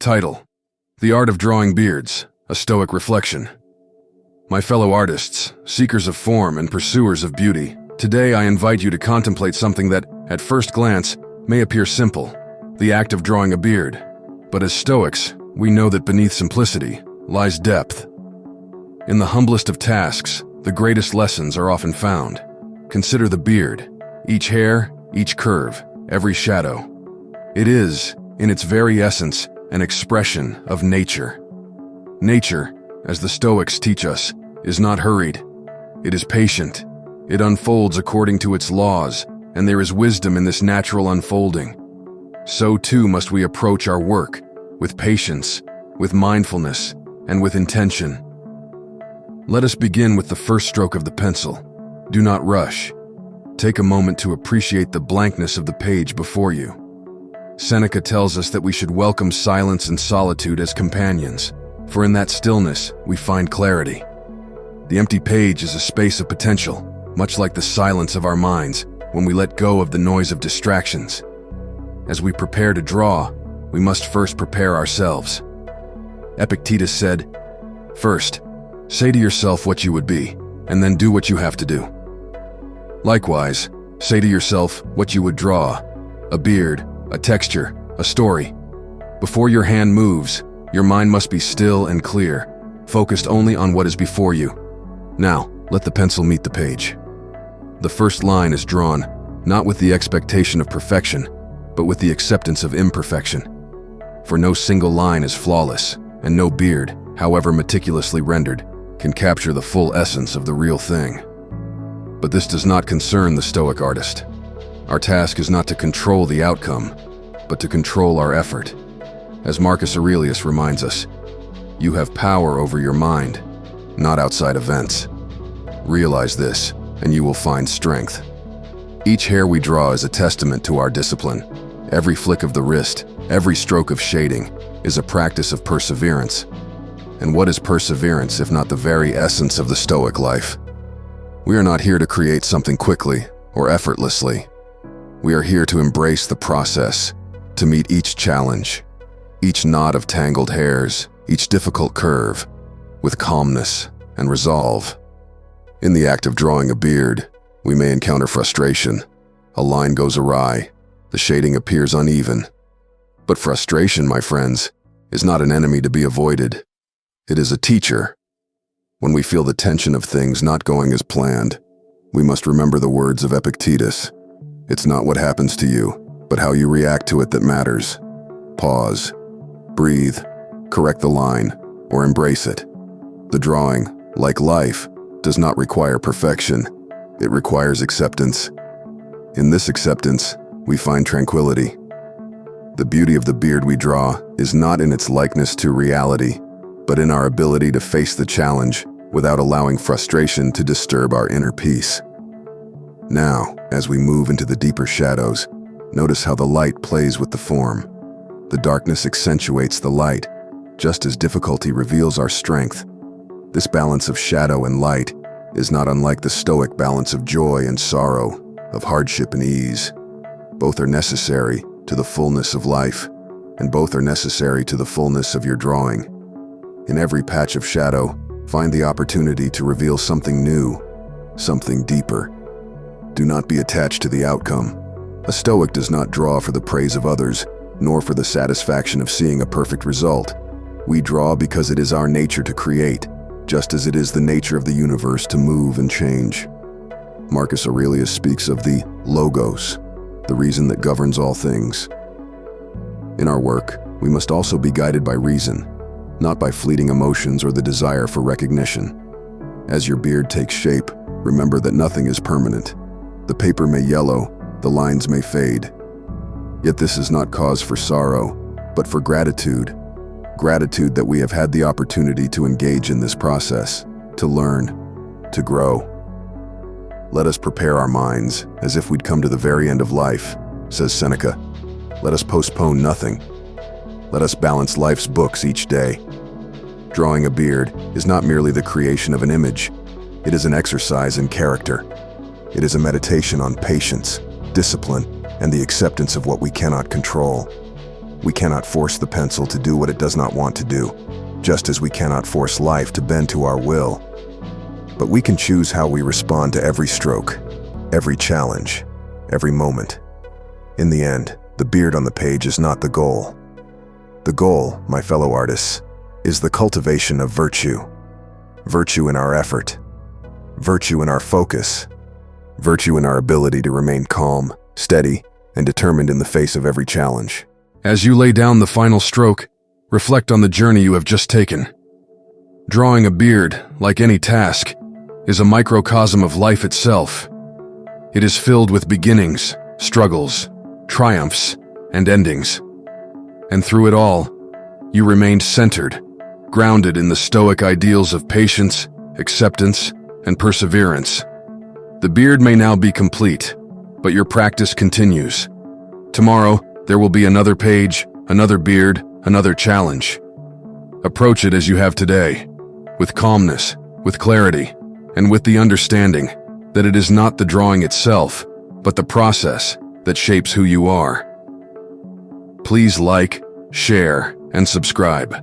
Title: The Art of Drawing Beards, a Stoic Reflection. My fellow artists, seekers of form and pursuers of beauty, today I invite you to contemplate something that, at first glance, may appear simple: the act of drawing a beard. But as Stoics, we know that beneath simplicity lies depth. In the humblest of tasks, the greatest lessons are often found. Consider the beard, each hair, each curve, every shadow. It is, in its very essence, an expression of nature. Nature, as the Stoics teach us, is not hurried. It is patient. It unfolds according to its laws, and there is wisdom in this natural unfolding. So too must we approach our work, with patience, with mindfulness, and with intention. Let us begin with the first stroke of the pencil. Do not rush. Take a moment to appreciate the blankness of the page before you. Seneca tells us that we should welcome silence and solitude as companions, for in that stillness we find clarity. The empty page is a space of potential, much like the silence of our minds when we let go of the noise of distractions. As we prepare to draw, we must first prepare ourselves. Epictetus said, "First, say to yourself what you would be, and then do what you have to do." Likewise, say to yourself what you would draw: a beard, a texture, a story. Before your hand moves, your mind must be still and clear, focused only on what is before you. Now, let the pencil meet the page. The first line is drawn, not with the expectation of perfection, but with the acceptance of imperfection. For no single line is flawless, and no beard, however meticulously rendered, can capture the full essence of the real thing. But this does not concern the Stoic artist. Our task is not to control the outcome, but to control our effort. As Marcus Aurelius reminds us, you have power over your mind, not outside events. Realize this, and you will find strength. Each hair we draw is a testament to our discipline. Every flick of the wrist, every stroke of shading, is a practice of perseverance. And what is perseverance if not the very essence of the Stoic life? We are not here to create something quickly or effortlessly. We are here to embrace the process, to meet each challenge, each knot of tangled hairs, each difficult curve, with calmness and resolve. In the act of drawing a beard, we may encounter frustration. A line goes awry, the shading appears uneven. But frustration, my friends, is not an enemy to be avoided. It is a teacher. When we feel the tension of things not going as planned, we must remember the words of Epictetus. It's not what happens to you, but how you react to it that matters. Pause, breathe, correct the line, or embrace it. The drawing, like life, does not require perfection. It requires acceptance. In this acceptance, we find tranquility. The beauty of the beard we draw is not in its likeness to reality, but in our ability to face the challenge without allowing frustration to disturb our inner peace. Now, as we move into the deeper shadows, notice how the light plays with the form. The darkness accentuates the light, just as difficulty reveals our strength. This balance of shadow and light is not unlike the Stoic balance of joy and sorrow, of hardship and ease. Both are necessary to the fullness of life, and both are necessary to the fullness of your drawing. In every patch of shadow, find the opportunity to reveal something new, something deeper. Do not be attached to the outcome. A Stoic does not draw for the praise of others, nor for the satisfaction of seeing a perfect result. We draw because it is our nature to create, just as it is the nature of the universe to move and change. Marcus Aurelius speaks of the logos, the reason that governs all things. In our work, we must also be guided by reason, not by fleeting emotions or the desire for recognition. As your beard takes shape, remember that nothing is permanent. The paper may yellow, the lines may fade. Yet this is not cause for sorrow, but for gratitude. Gratitude that we have had the opportunity to engage in this process, to learn, to grow. Let us prepare our minds as if we'd come to the very end of life, says Seneca. Let us postpone nothing. Let us balance life's books each day. Drawing a beard is not merely the creation of an image. It is an exercise in character. It is a meditation on patience, discipline, and the acceptance of what we cannot control. We cannot force the pencil to do what it does not want to do, just as we cannot force life to bend to our will. But we can choose how we respond to every stroke, every challenge, every moment. In the end, the beard on the page is not the goal. The goal, my fellow artists, is the cultivation of virtue. Virtue in our effort, virtue in our focus, virtue in our ability to remain calm, steady, and determined in the face of every challenge. As you lay down the final stroke, reflect on the journey you have just taken. Drawing a beard, like any task, is a microcosm of life itself. It is filled with beginnings, struggles, triumphs, and endings. And through it all, you remained centered, grounded in the stoic ideals of patience, acceptance, and perseverance. The beard may now be complete, but your practice continues. Tomorrow, there will be another page, another beard, another challenge. Approach it as you have today, with calmness, with clarity, and with the understanding that it is not the drawing itself, but the process that shapes who you are. Please like, share, and subscribe.